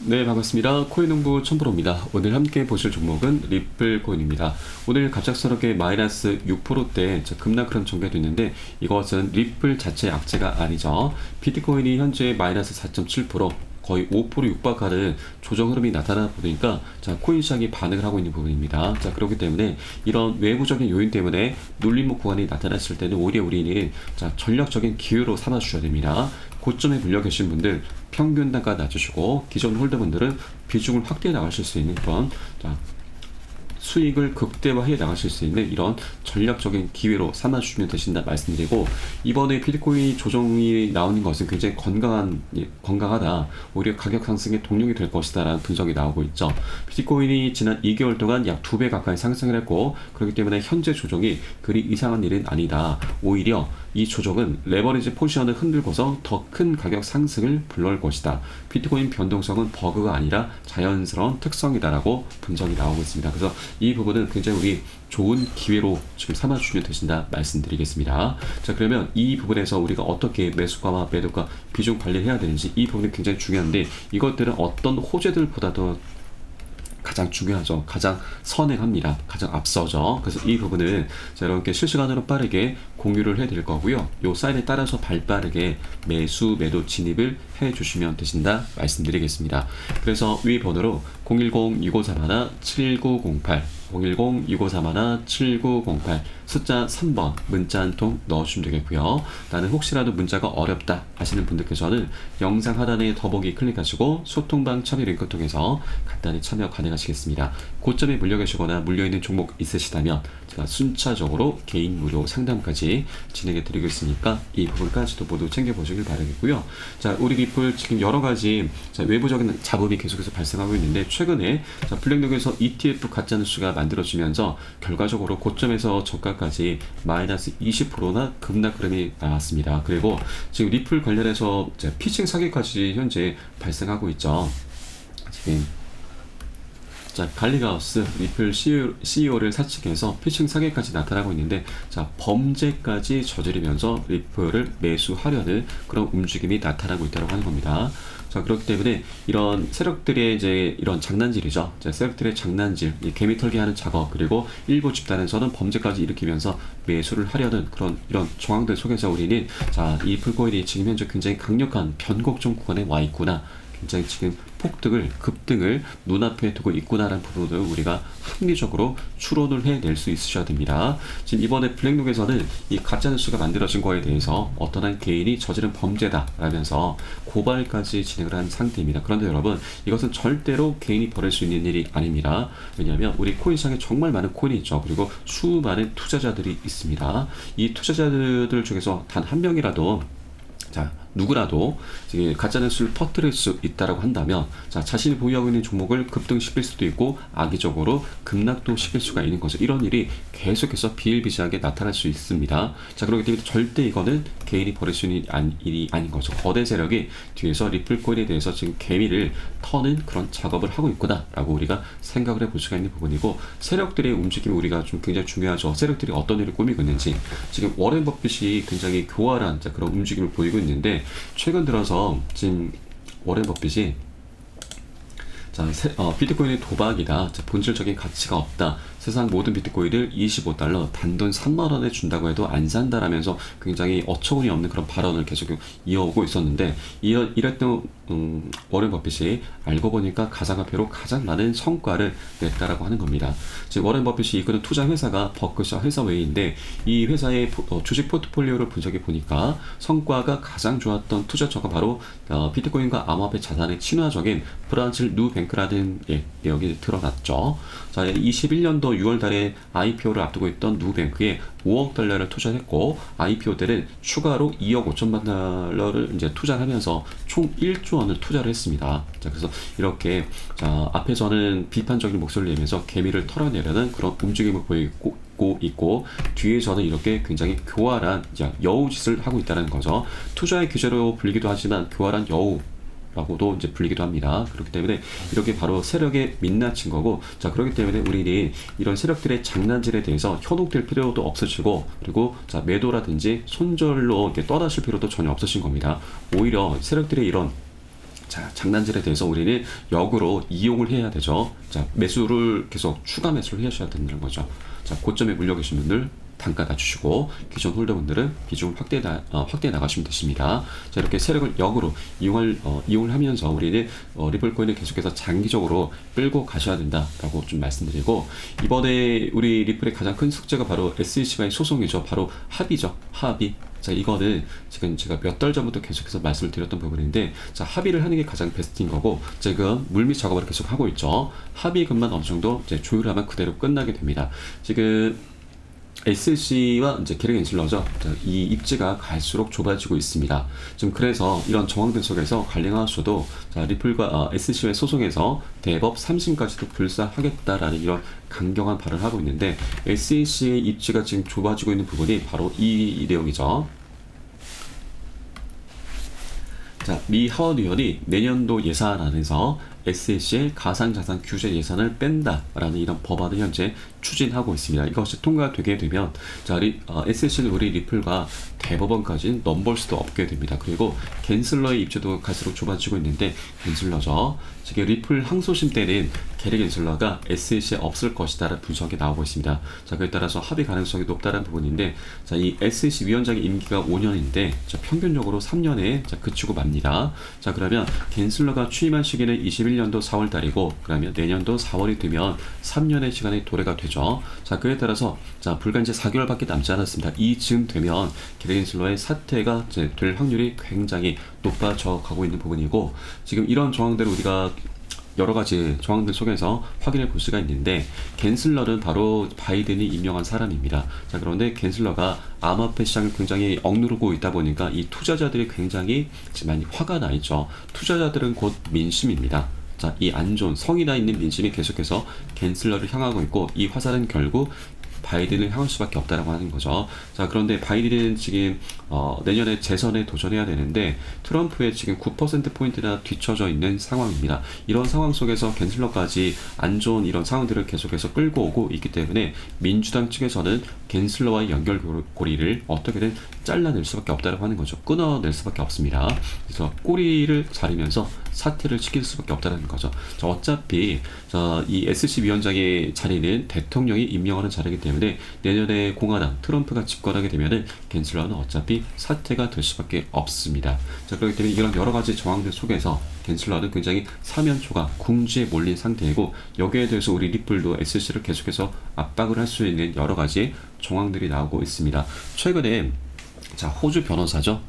네, 반갑습니다. 코인농부 첨프로입니다. 오늘 함께 보실 종목은 리플 코인입니다. 오늘 갑작스럽게 마이너스 6%대 급락흐름 전개됐는데 이것은 리플 자체 악재가 아니죠. 비트코인이 현재 마이너스 4.7% 거의 5% 육박하는 조정 흐름이 나타나 보니까 코인 시장이 반응을 하고 있는 부분입니다. 그렇기 때문에 이런 외부적인 요인 때문에 눌림목 구간이 나타났을 때는 오히려 우리는 전략적인 기회로 삼아 주셔야 됩니다. 고점에 물려 계신 분들 평균 단가 낮추시고 기존 홀더분들은 비중을 확대해 나가실 수 있는 그런 수익을 극대화해 나가실 수 있는 이런 전략적인 기회로 삼아주시면 되신다 말씀드리고, 이번에 비트코인 조정이 나오는 것은 굉장히 건강하다, 오히려 가격 상승의 동력이 될 것이다 라는 분석이 나오고 있죠. 비트코인이 지난 2개월 동안 약 2배 가까이 상승을 했고, 그렇기 때문에 현재 조정이 그리 이상한 일은 아니다. 오히려 이 조정은 레버리지 포지션을 흔들고서 더 큰 가격 상승을 불러올 것이다. 비트코인 변동성은 버그가 아니라 자연스러운 특성이다라고 분석이 나오고 있습니다. 그래서 이 부분은 굉장히 우리 좋은 기회로 지금 삼아주시면 되신다 말씀드리겠습니다. 그러면 이 부분에서 우리가 어떻게 매수가와 매도가 비중 관리를 해야 되는지, 이 부분이 굉장히 중요한데, 이것들은 어떤 호재들보다도 가장 중요하죠. 가장 선행합니다. 가장 앞서죠. 그래서 이 부분은 여러분께 실시간으로 빠르게 공유를 해드릴 거고요. 요 사인에 따라서 발빠르게 매수, 매도 진입을 해주시면 되신다 말씀드리겠습니다. 그래서 위 번호로 010-2531-7908 010-2531-7908 숫자 3번 문자 한 통 넣어주시면 되겠고요. 나는 혹시라도 문자가 어렵다 하시는 분들께서는 영상 하단에 더보기 클릭하시고 소통방 참여 링크 통해서 간단히 참여 가능하시겠습니다. 고점에 물려 계시거나 물려있는 종목 있으시다면 제가 순차적으로 개인 무료 상담까지 진행해 드리고 있으니까 이 부분까지도 모두 챙겨보시길 바라겠고요. 우리 리플 지금 여러가지 외부적인 잡음이 계속해서 발생하고 있는데, 최근에 블랙록에서 ETF 가짜뉴스가 만들어지면서 결과적으로 고점에서 저가까지 마이너스 20%나 급락 흐름이 나왔습니다. 그리고 지금 리플 관련해서 피칭 사기까지 현재 발생하고 있죠. 지금 갈리가우스 리플 CEO를 사측해서 피칭 사기까지 나타나고 있는데, 범죄까지 저지르면서 리플을 매수하려는 그런 움직임이 나타나고 있다고 하는 겁니다. 그렇기 때문에 이런 세력들의 이런 장난질이죠. 세력들의 장난질, 개미 털기하는 작업, 그리고 일부 집단에서는 범죄까지 일으키면서 매수를 하려는 이런 정황들 속에서 우리는 이 리플코인이 지금 현재 굉장히 강력한 변곡점 구간에 와 있구나, 굉장히 지금 급등을 눈앞에 두고 있구나라는 부분을 우리가 합리적으로 추론을 해낼 수 있으셔야 됩니다. 지금 이번에 블랙록에서는 이 가짜뉴스가 만들어진 거에 대해서 어떤 한 개인이 저지른 범죄다라면서 고발까지 진행을 한 상태입니다. 그런데 여러분, 이것은 절대로 개인이 벌일 수 있는 일이 아닙니다. 왜냐하면 우리 코인 시장에 정말 많은 코인이 있죠. 그리고 수많은 투자자들이 있습니다. 이 투자자들 중에서 단 한 명이라도 누구라도 가짜뉴스를 퍼뜨릴 수 있다라고 한다면 자신이 보유하고 있는 종목을 급등시킬 수도 있고 악의적으로 급락도 시킬 수가 있는 거죠. 이런 일이 계속해서 비일비재하게 나타날 수 있습니다. 그렇기 때문에 절대 이거는 개인이 벌일 수 있는 일이 아닌 거죠. 거대 세력이 뒤에서 리플코인에 대해서 지금 개미를 터는 그런 작업을 하고 있구나라고 우리가 생각을 해볼 수가 있는 부분이고, 세력들의 움직임이 우리가 좀 굉장히 중요하죠. 세력들이 어떤 일을 꾸미고 있는지. 지금 워렌 버핏이 굉장히 교활한 그런 움직임을 보이고 있는데, 최근 들어서 지금 워렌 버핏이 비트코인의 도박이다, 본질적인 가치가 없다, 세상 모든 비트코인을 25달러 단돈 3만원에 준다고 해도 안 산다라면서 굉장히 어처구니 없는 그런 발언을 계속 이어오고 있었는데, 이랬던 워렌 버핏이 알고 보니까 가상화폐로 가장 많은 성과를 냈다라고 하는 겁니다. 지금 워렌 버핏이 이끄는 투자 회사가 버크셔 해서웨이인데, 이 회사의 주식 포트폴리오를 분석해 보니까 성과가 가장 좋았던 투자처가 바로 비트코인과 암호화폐 자산의 친화적인 브란칠 누뱅크라는 내역이 드러났죠. 21년도 6월 달에 IPO를 앞두고 있던 누뱅크에 5억 달러를 투자했고, IPO 때는 추가로 2억 5천만 달러를 투자하면서 총 1조 원을 투자를 했습니다. 그래서 이렇게 앞에서는 비판적인 목소리를 내면서 개미를 털어내려는 그런 움직임을 보이고 있고, 뒤에서는 이렇게 굉장히 교활한 여우짓을 하고 있다는 거죠. 투자의 규제로 불리기도 하지만 교활한 여우 라고도 불리기도 합니다. 그렇기 때문에 이렇게 바로 세력에 민낯인 거고, 그렇기 때문에 우리는 이런 세력들의 장난질에 대해서 현혹될 필요도 없으시고, 그리고 매도라든지 손절로 이렇게 떠나실 필요도 전혀 없으신 겁니다. 오히려 세력들의 이런 자, 장단질에 대해서 우리는 역으로 이용을 해야 되죠. 자, 매수를 계속 추가 매수를 하셔야 된다는 거죠. 자, 고점에 물려 계신 분들 단가 낮추시고 기존 홀더분들은 비중을 확대해 나가시면 되십니다. 자, 이렇게 세력을 역으로 이용을 하면서 우리는 리플코인을 계속해서 장기적으로 끌고 가셔야 된다라고 좀 말씀드리고, 이번에 우리 리플의 가장 큰 숙제가 바로 SEC와의 소송이죠. 바로 합의죠. 합의. 자, 이거는 지금 제가 몇 달 전부터 계속해서 말씀을 드렸던 부분인데, 자, 합의를 하는 게 가장 베스트인 거고, 지금 물밑 작업을 계속 하고 있죠. 합의금만 어느 정도 이제 조율하면 그대로 끝나게 됩니다. 지금 SLC와 이제 캐릭 앤실러죠. 이 입지가 갈수록 좁아지고 있습니다. 지금 그래서 이런 정황들 속에서 관리하우스도 리플과 SLC와의 소송에서 대법 3심까지도 불사하겠다라는 이런 강경한 발언을 하고 있는데, SLC의 입지가 지금 좁아지고 있는 부분이 바로 이 내용이죠. 자, 미 하원 의원이 내년도 예산안에서 SEC의 가상자산 규제 예산을 뺀다라는 이런 법안을 현재 추진하고 있습니다. 이것이 통과되게 되면 SEC는 우리 리플과 대법원까지는 넘볼 수도 없게 됩니다. 그리고 갠슬러의 입지도 갈수록 좁아지고 있는데, 갠슬러죠. 지금 리플 항소심 때는 게리 갠슬러가 SEC에 없을 것이다라는 분석이 나오고 있습니다. 자, 그에 따라서 합의 가능성이 높다는 부분인데, 자, 이 SEC 위원장의 임기가 5년인데 평균적으로 3년에 그치고 맙니다. 자, 그러면 갠슬러가 취임한 시기는 21년도 4월 달이고, 그러면 내년도 4월이 되면 3년의 시간이 도래가 되죠. 자, 그에 따라서 불과 이제 4개월밖에 남지 않았습니다. 이쯤 되면 게리 갠슬러의 사퇴가 될 확률이 굉장히 높아져 가고 있는 부분이고, 지금 이런 정황들을 우리가 여러 가지 정황들 속에서 확인해 볼 수가 있는데, 갠슬러는 바로 바이든이 임명한 사람입니다. 자, 그런데 갠슬러가 암호화폐 시장을 굉장히 억누르고 있다 보니까 이 투자자들이 굉장히 많이 화가 나 있죠. 투자자들은 곧 민심입니다. 자, 이 안 좋은 성이 나 있는 민심이 계속해서 갠슬러를 향하고 있고, 이 화살은 결국 바이든을 향할 수밖에 없다라고 하는 거죠. 자, 그런데 바이든은 지금 내년에 재선에 도전해야 되는데 트럼프의 지금 9%포인트나 뒤처져 있는 상황입니다. 이런 상황 속에서 갠슬러까지 안 좋은 이런 상황들을 계속해서 끌고 오고 있기 때문에 민주당 측에서는 갠슬러와의 연결고리를 어떻게든 잘라낼 수밖에 없다라고 하는 거죠. 끊어낼 수밖에 없습니다. 그래서 꼬리를 자르면서 사퇴를 시킬 수밖에 없다는 거죠. 자, 어차피 이 SC 위원장의 자리는 대통령이 임명하는 자리이기 때문에 내년에 공화당 트럼프가 집권하게 되면은 갠슬러는 어차피 사퇴가 될 수밖에 없습니다. 자, 그렇기 때문에 이런 여러 가지 정황들 속에서 갠슬러는 굉장히 사면초가 궁지에 몰린 상태이고, 여기에 대해서 우리 리플도 SC를 계속해서 압박을 할 수 있는 여러 가지 정황들이 나오고 있습니다. 최근에 호주 변호사죠.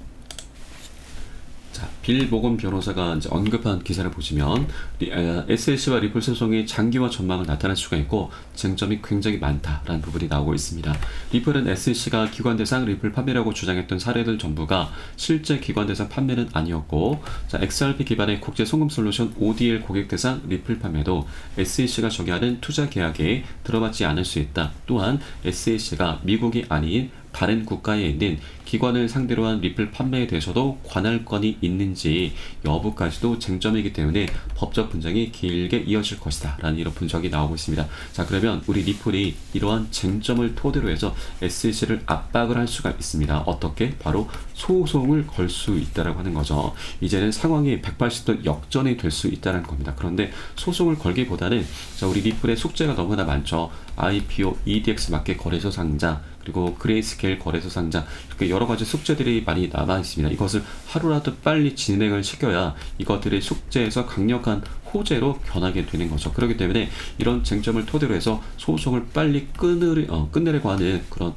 빌 모건 변호사가 이제 언급한 기사를 보시면 SLC와 리플 소송의 장기화 전망을 나타낼 수가 있고, 쟁점이 굉장히 많다라는 부분이 나오고 있습니다. 리플은 SLC가 기관 대상 리플 판매라고 주장했던 사례들 전부가 실제 기관 대상 판매는 아니었고, XRP 기반의 국제 송금 솔루션 ODL 고객 대상 리플 판매도 SEC가 정의하는 투자 계약에 들어맞지 않을 수 있다. 또한 SEC가 미국이 아닌 다른 국가에 있는 기관을 상대로 한 리플 판매에 대해서도 관할권이 있는지 여부까지도 쟁점이기 때문에 법적 분쟁이 길게 이어질 것이다 라는 이런 분석이 나오고 있습니다. 자, 그러면 우리 리플이 이러한 쟁점을 토대로 해서 SEC를 압박을 할 수가 있습니다. 어떻게? 바로 소송을 걸 수 있다라고 하는 거죠. 이제는 상황이 180도 역전이 될 수 있다는 겁니다. 그런데 소송을 걸기보다는 우리 리플의 숙제가 너무나 많죠. IPO, EDX 마켓 거래소 상장, 그리고 그레이스케일 거래소 상장, 이렇게 여러 가지 숙제들이 많이 남아 있습니다. 이것을 하루라도 빨리 진행을 시켜야 이것들의 숙제에서 강력한 호재로 변하게 되는 거죠. 그렇기 때문에 이런 쟁점을 토대로 해서 소송을 빨리 끝내려고 하는 그런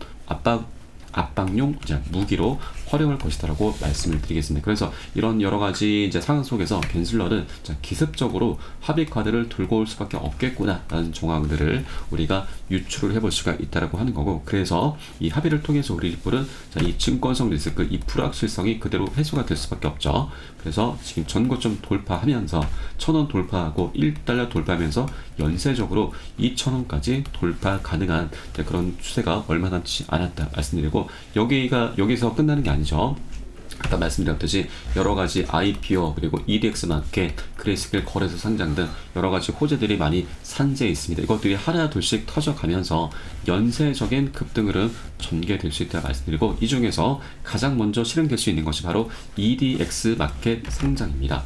압박용 무기로 활용할 것이다라고 말씀을 드리겠습니다. 그래서 이런 여러 가지 상황 속에서 갠슬러는 기습적으로 합의 카드를 들고 올 수밖에 없겠구나라는 정황들을 우리가 유출을 해볼 수가 있다라고 하는 거고, 그래서 이 합의를 통해서 우리 리플은 이 증권성 리스크, 이 불확실성이 그대로 해소가 될 수밖에 없죠. 그래서 지금 전고점 돌파하면서 1,000원 돌파하고 1달러 돌파하면서 연쇄적으로 2,000원까지 돌파 가능한 그런 추세가 얼마 남지 않았다 말씀드리고, 여기서 끝나는 게 아니죠. 아까 말씀드렸듯이 여러 가지 IPO 그리고 EDX 마켓, 그레이스케일 거래소 상장 등 여러 가지 호재들이 많이 산재해 있습니다. 이것들이 하나 둘씩 터져가면서 연쇄적인 급등으로 전개될 수 있다고 말씀드리고, 이 중에서 가장 먼저 실행될 수 있는 것이 바로 EDX 마켓 상장입니다.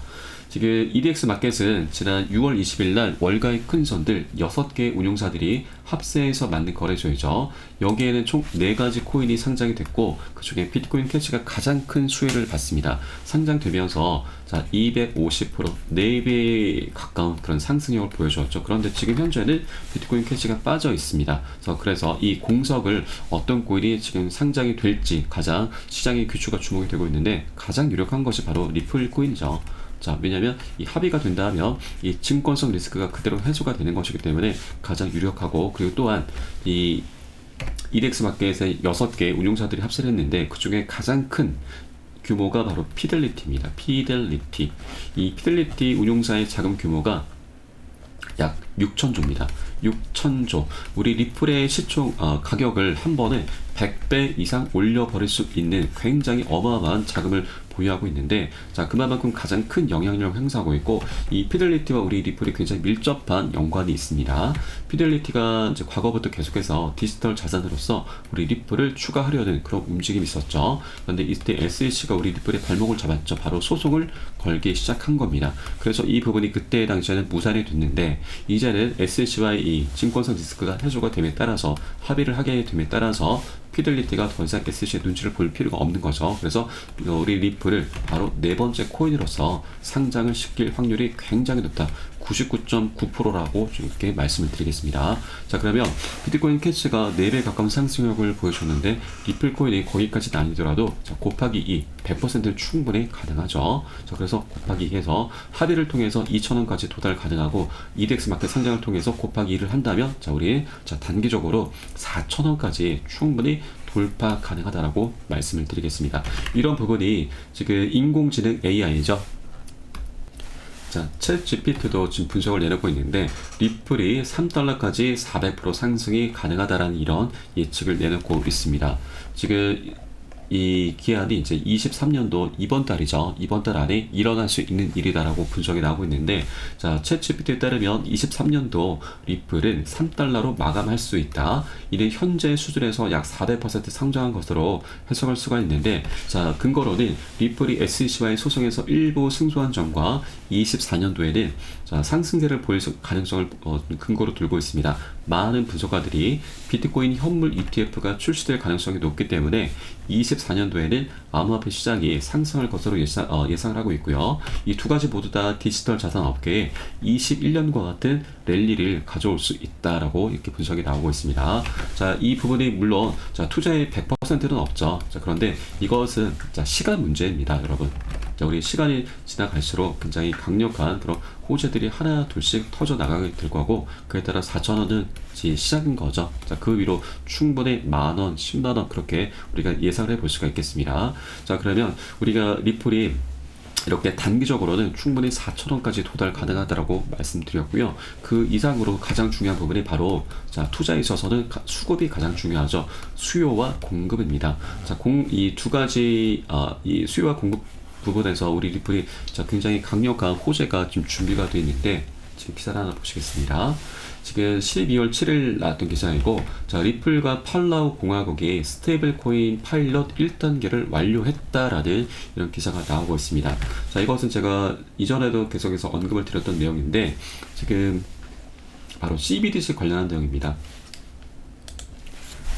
지금 EDX 마켓은 지난 6월 20일 날 월가의 큰 선들 6개 운용사들이 합세해서 만든 거래소이죠. 여기에는 총 4가지 코인이 상장이 됐고 그 중에 비트코인 캐시가 가장 큰 수혜를 받습니다. 상장되면서 자 250% 4배에 가까운 그런 상승력을 보여주었죠. 그런데 지금 현재는 비트코인 캐시가 빠져 있습니다. 그래서 이 공석을 어떤 코인이 지금 상장이 될지 가장 시장의 귀추가 주목이 되고 있는데 가장 유력한 것이 바로 리플 코인이죠. 자, 왜냐면 이 합의가 된다면 이 증권성 리스크가 그대로 해소가 되는 것이기 때문에 가장 유력하고, 그리고 또한 이 EDX 마켓에 6개 운용사들이 합세를 했는데 그 중에 가장 큰 규모가 바로 피델리티입니다. 피델리티. 이 피델리티 운용사의 자금 규모가 약 6천조입니다. 6천조. 우리 리플의 시총 가격을 한 번에 100배 이상 올려버릴 수 있는 굉장히 어마어마한 자금을 보유하고 있는데, 자 그만큼 가장 큰 영향력을 행사하고 있고, 이 피델리티와 우리 리플이 굉장히 밀접한 연관이 있습니다. 피델리티가 이제 과거부터 계속해서 디지털 자산으로서 우리 리플을 추가하려는 그런 움직임이 있었죠. 그런데 이때 SEC가 우리 리플의 발목을 잡았죠. 바로 소송을 걸기 시작한 겁니다. 그래서 이 부분이 그때 당시에는 무산이 됐는데, 이제는 SEC와의 이 증권성 리스크가 해소가 됨에 따라서, 합의를 하게 됨에 따라서 피델리티가 더 이상 SEC의 눈치를 볼 필요가 없는 거죠. 그래서 우리 리플을 바로 4번째 코인으로서 상장을 시킬 확률이 굉장히 높다. 99.9%라고 이렇게 말씀을 드리겠습니다. 자, 그러면 비트코인 캐시가 4배 가까운 상승력을 보여줬는데 리플 코인이 거기까지는 아니더라도 자, 곱하기 2, 100%는 충분히 가능하죠. 자, 그래서 곱하기 2해서 합의를 통해서 2,000원까지 도달 가능하고, EDX 마켓 상장을 통해서 곱하기 2를 한다면 자, 우리 단기적으로 4,000원까지 충분히 돌파 가능하다라고 말씀을 드리겠습니다. 이런 부분이 지금 인공지능 AI죠. 자, 챗 GPT도 지금 분석을 내놓고 있는데 리플이 3달러까지 400% 상승이 가능하다라는 이런 예측을 내놓고 있습니다. 지금 이 기한이 이제 23년도 이번 달이죠. 이번 달 안에 일어날 수 있는 일이다라고 분석이 나오고 있는데, 자, 챗GPT에 따르면 23년도 리플은 3달러로 마감할 수 있다. 이는 현재 수준에서 약 400% 상승한 것으로 해석할 수가 있는데, 자, 근거로는 리플이 SEC와의 소송에서 일부 승소한 점과 24년도에는 자, 상승세를 보일 가능성을 근거로 들고 있습니다. 많은 분석가들이 비트코인 현물 ETF가 출시될 가능성이 높기 때문에 24년도에는 암호화폐 시장이 상승할 것으로 예상을 하고 있고요. 이 두 가지 모두 다 디지털 자산 업계에 21년과 같은 랠리를 가져올 수 있다라고 이렇게 분석이 나오고 있습니다. 자, 이 부분이 물론 자, 투자의 100%는 없죠. 자, 그런데 이것은 자, 시간 문제입니다, 여러분. 자, 우리 시간이 지나갈수록 굉장히 강력한 그런 호재들이 하나 둘씩 터져 나가게 될 거고, 그에 따라 4,000원은 시작인 거죠. 자, 그 위로 충분히 만원, 10만원 그렇게 우리가 예상을 해볼 수가 있겠습니다. 자, 그러면 우리가 리플이 이렇게 단기적으로는 충분히 4,000원까지 도달 가능하다라고 말씀드렸고요. 그 이상으로 가장 중요한 부분이 바로 자, 투자에 있어서는 수급이 가장 중요하죠. 수요와 공급입니다. 자, 이 두 가지 이 수요와 공급 부분에서 우리 리플이 자, 굉장히 강력한 호재가 지금 준비가 되어 있는데, 지금 기사를 하나 보시겠습니다. 지금 12월 7일 나왔던 기사이고, 자, 리플과 팔라우 공화국이 스테이블 코인 파일럿 1단계를 완료했다라는 이런 기사가 나오고 있습니다. 자, 이것은 제가 이전에도 계속해서 언급을 드렸던 내용인데, 지금 바로 CBDC 관련한 내용입니다.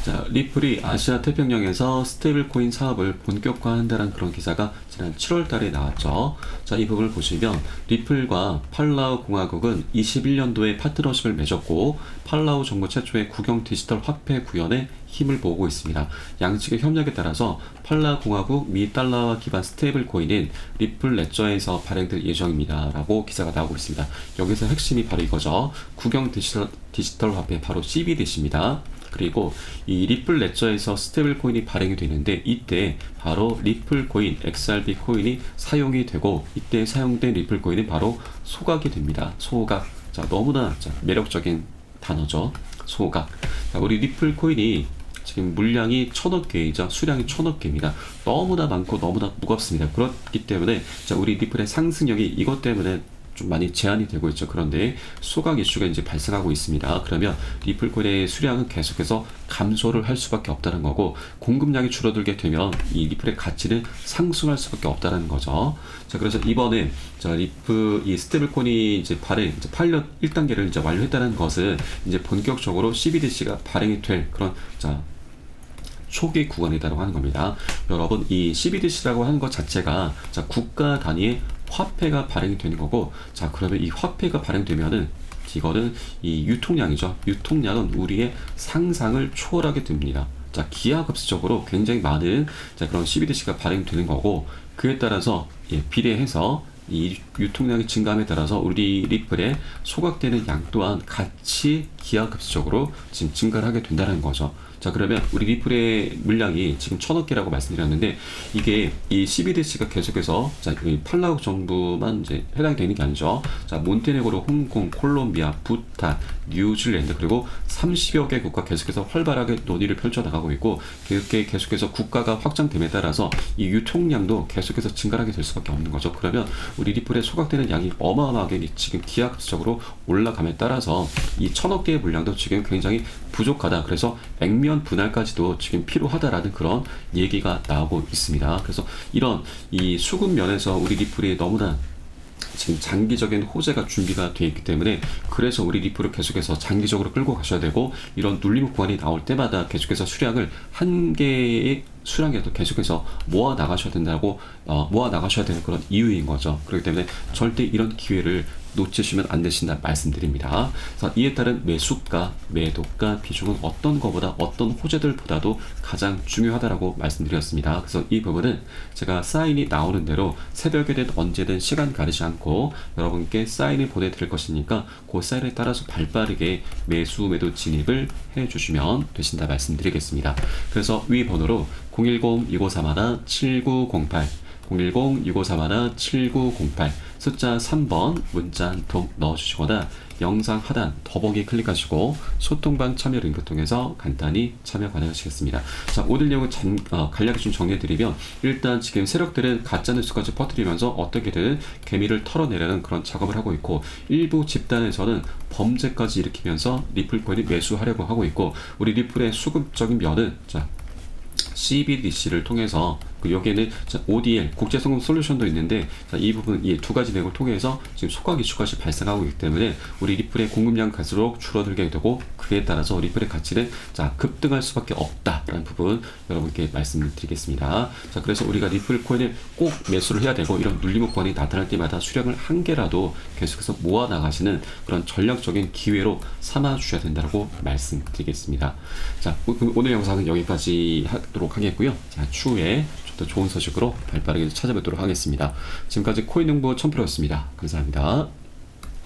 자, 리플이 아시아 태평양에서 스테이블 코인 사업을 본격화한다는 그런 기사가 지난 7월 달에 나왔죠. 자, 이 부분을 보시면 리플과 팔라우 공화국은 21년도에 파트너십을 맺었고, 팔라우 정부 최초의 국영 디지털 화폐 구현에 힘을 모으고 있습니다. 양측의 협력에 따라서 팔라우 공화국 미 달러화 기반 스테이블 코인은 리플 레저에서 발행될 예정입니다. 라고 기사가 나오고 있습니다. 여기서 핵심이 바로 이거죠. 국영 디지털 화폐, 바로 CBDC입니다. 그리고 이 리플 레저에서 스테이블 코인이 발행이 되는데, 이때 바로 리플 코인, XRP 코인이 사용이 되고, 이때 사용된 리플 코인은 바로 소각이 됩니다. 소각. 자, 너무나 매력적인 단어죠. 소각. 자, 우리 리플 코인이 지금 물량이 1,000억 개이죠. 수량이 1,000억 개입니다. 너무나 많고 너무나 무겁습니다. 그렇기 때문에 자, 우리 리플의 상승력이 이것 때문에 좀 많이 제한이 되고 있죠. 그런데 소각 이슈가 이제 발생하고 있습니다. 그러면 리플 코인의 수량은 계속해서 감소를 할 수밖에 없다는 거고, 공급량이 줄어들게 되면 이 리플의 가치는 상승할 수밖에 없다는 거죠. 자, 그래서 이번에 자, 리플 이 스테이블 코인이 이제 발행 이제 파일럿 1단계를 이제 완료했다는 것은 이제 본격적으로 CBDC가 발행이 될 그런 자 초기 구간이라고 하는 겁니다. 여러분, 이 CBDC라고 하는 것 자체가 자 국가 단위의 화폐가 발행이 되는 거고, 자 그러면 이 화폐가 발행되면은 이거는 이 유통량이죠. 유통량은 우리의 상상을 초월하게 됩니다. 자, 기하급수적으로 굉장히 많은 자 그런 CBDC가 발행되는 거고, 그에 따라서 비례해서 이 유통량이 증가함에 따라서 우리 리플에 소각되는 양 또한 같이 기하급수적으로 지금 증가를 하게 된다는 거죠. 자, 그러면 우리 리플의 물량이 지금 1,000억 개라고 말씀드렸는데, 이게 이 CBDC가 계속해서 자, 이 팔라우 정부만 이제 해당이 되는 게 아니죠. 자, 몬테네그로, 홍콩, 콜롬비아, 부탄, 뉴질랜드, 그리고 30여 개 국가 계속해서 활발하게 논의를 펼쳐나가고 있고, 그렇게 계속해서 국가가 확장됨에 따라서 이 유통량도 계속해서 증가하게 될 수밖에 없는 거죠. 그러면 우리 리플에 소각되는 양이 어마어마하게 지금 기하급수적으로 올라감에 따라서 이 1,000억 개의 물량도 지금 굉장히 부족하다. 그래서 액면 분할까지도 지금 필요하다라는 그런 얘기가 나오고 있습니다. 그래서 이런 이 수급 면에서 우리 리플이 너무나 지금 장기적인 호재가 준비가 되어 있기 때문에, 그래서 우리 리플을 계속해서 장기적으로 끌고 가셔야 되고, 이런 눌림 구간이 나올 때마다 계속해서 수량을 한 개의 수량이라도 계속해서 모아 나가셔야 된다고 모아 나가셔야 되는 그런 이유인 거죠. 그렇기 때문에 절대 이런 기회를 놓치시면 안 되신다 말씀드립니다. 그래서 이에 따른 매수가, 매도가 비중은 어떤 거보다 어떤 호재들보다도 가장 중요하다라고 말씀드렸습니다. 그래서 이 부분은 제가 사인이 나오는 대로 새벽에든 언제든 시간 가리지 않고 여러분께 사인을 보내드릴 것이니까 그 사인에 따라서 발빠르게 매수, 매도 진입을 해주시면 되신다 말씀드리겠습니다. 그래서 위 번호로 010-2531-7908 010-2531-7908 숫자 3번 문자 한 통 넣어주시거나 영상 하단 더보기 클릭하시고 소통방 참여 링크 통해서 간단히 참여 가능하시겠습니다. 자, 오늘 내용을 간략히 좀 정리해드리면, 일단 지금 세력들은 가짜뉴스까지 퍼뜨리면서 어떻게든 개미를 털어내려는 그런 작업을 하고 있고, 일부 집단에서는 범죄까지 일으키면서 리플 코인을 매수하려고 하고 있고, 우리 리플의 수급적인 면은 자 CBDC를 통해서 여기에는 ODL 국제송금 솔루션도 있는데, 이 부분 이 두 가지 내용을 통해서 지금 소각 이슈까지 발생하고 있기 때문에 우리 리플의 공급량 갈수록 줄어들게 되고, 그에 따라서 리플의 가치는 급등할 수밖에 없다라는 부분 여러분께 말씀드리겠습니다. 자, 그래서 우리가 리플 코인을 꼭 매수를 해야 되고, 이런 눌림 구간이 나타날 때마다 수량을 한 개라도 계속해서 모아 나가시는 그런 전략적인 기회로 삼아 주셔야 된다고 말씀드리겠습니다. 자, 오늘 영상은 여기까지 하도록 하겠고요. 자, 추후에 더 좋은 소식으로 발빠르게 찾아뵙도록 하겠습니다. 지금까지 코인농부 1000%였습니다. 감사합니다.